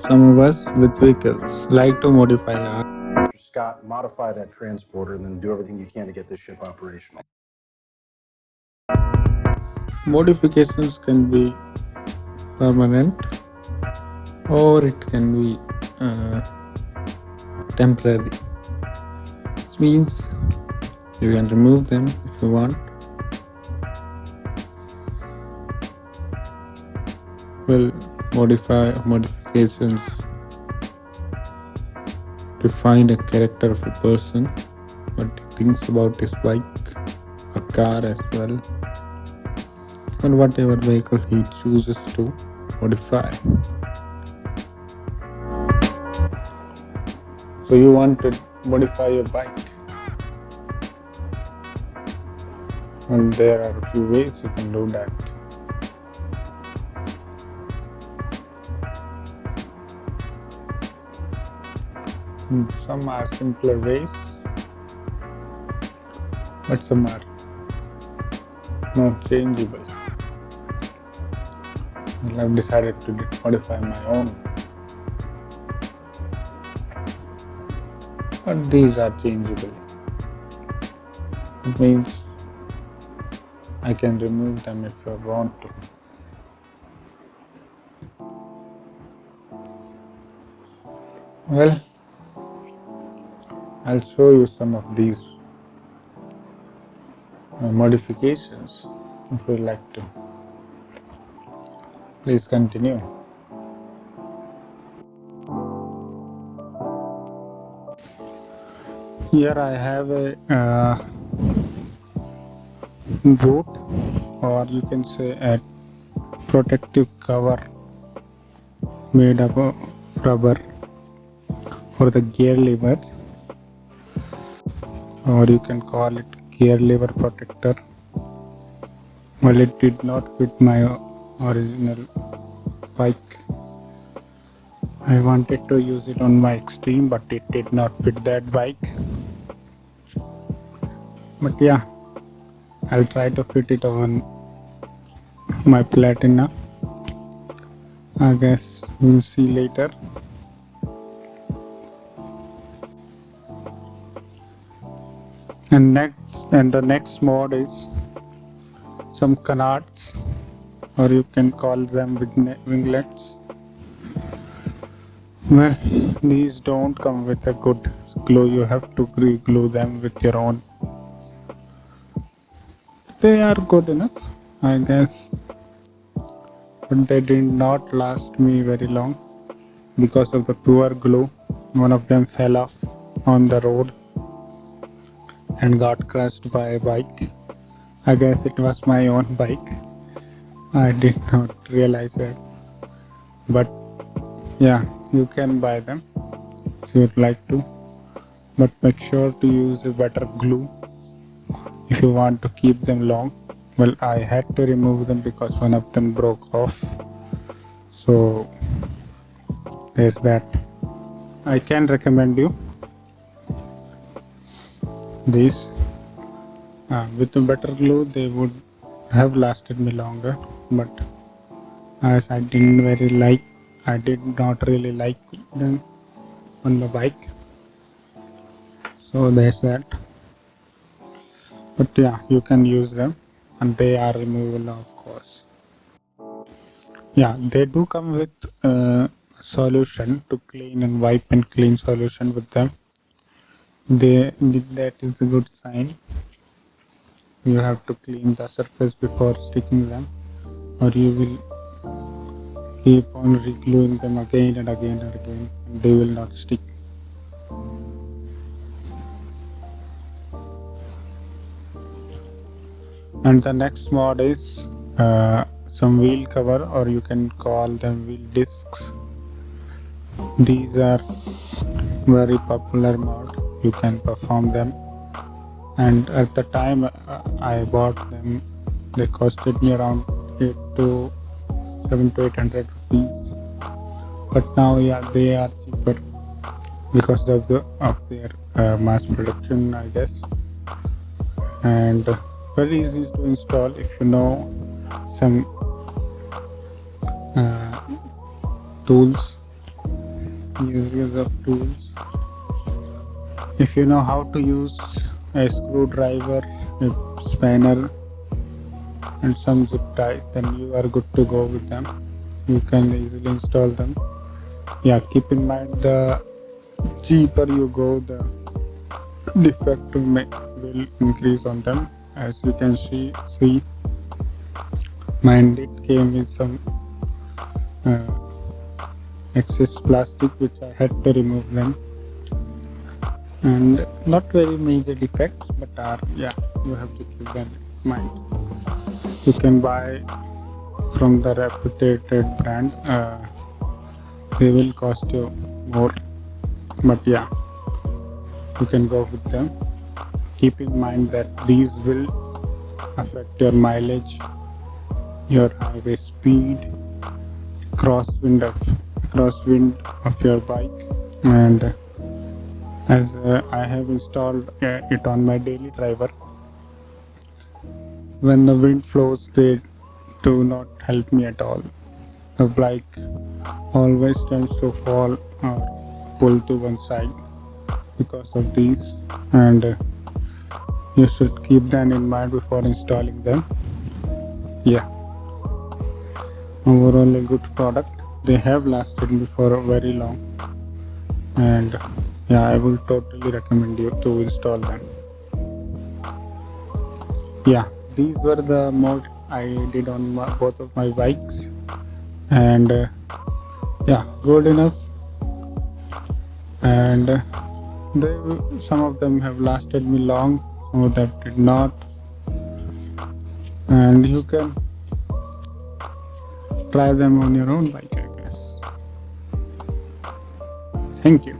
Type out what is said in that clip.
Some of us with vehicles like to modify our Scott, modify that transporter and then do everything you can to get this ship operational. modifications can be permanent or it can be temporary. This means you can remove them if you want. Well, modifications define a character of a person, what he thinks about his bike or car as well, or whatever vehicle he chooses to modify. So you want to modify your bike? Well, there are a few ways you can do that. Some are simpler ways, but some are not changeable. Well, I've decided to modify my own, but these are changeable. It means I can remove them if I want to. Well, I'll show you some of these modifications if you like to. Please continue. Here I have a boot, or you can say a protective cover made up of rubber for the gear lever, or you can call it gear lever protector. Well, it did not fit my original bike. I wanted to use it on my Extreme, but it did not fit that bike. But yeah, I'll try to fit it on my Platina. I guess we'll see later. And the next mod is some canards, or you can call them winglets. Well, these don't come with a good glue. You have to glue them with your own. They are good enough, I guess, but they did not last me very long because of the poor glue. One of them fell off on the road and got crushed by a bike. I guess it was my own bike. I did not realize that. But yeah, you can buy them if you'd like to. But make sure to use a better glue if you want to keep them long. Well, I had to remove them because one of them broke off. So there's that. I can recommend you these. With a better glue, they would have lasted me longer. But as I did not really like them on my bike. So there's that. But yeah, you can use them, and they are removable, of course. Yeah, they do come with a solution to clean and wipe and clean solution with them. That is a good sign. You have to clean the surface before sticking them, or you will keep on re-gluing them again and again and again, and they will not stick. And the next mod is some wheel cover, or you can call them wheel discs. These are very popular mod. You can perform them, and at the time I bought them, they costed me around 700 to 800 rupees. But now, yeah, they are cheaper because of their mass production, I guess, and very easy to install if you know some tools Use of tools. If you know how to use a screwdriver, a spanner, and some zip ties, then you are good to go with them. You can easily install them. Yeah, keep in mind the cheaper you go, the defect will increase on them. As you can see, mine did came with some uh, excess plastic which I had to remove them, and not very major defects, but are, yeah, you have to keep them in mind. You can buy from the reputed brand. They will cost you more, but yeah, you can go with them. Keep in mind that these will affect your mileage, your highway speed, crosswind of your bike, and as I have installed it on my daily driver, when the wind flows, they do not help me at all. The bike always tends to fall or pull to one side because of these, and you should keep that in mind before installing them. Yeah, overall a good product. They have lasted me for a very long, and yeah, I will totally recommend you to install them. Yeah, these were the mod I did on both of my bikes, and yeah, good enough. And they, some of them have lasted me long, some of them did not, and you can try them on your own bike, I guess. Thank you.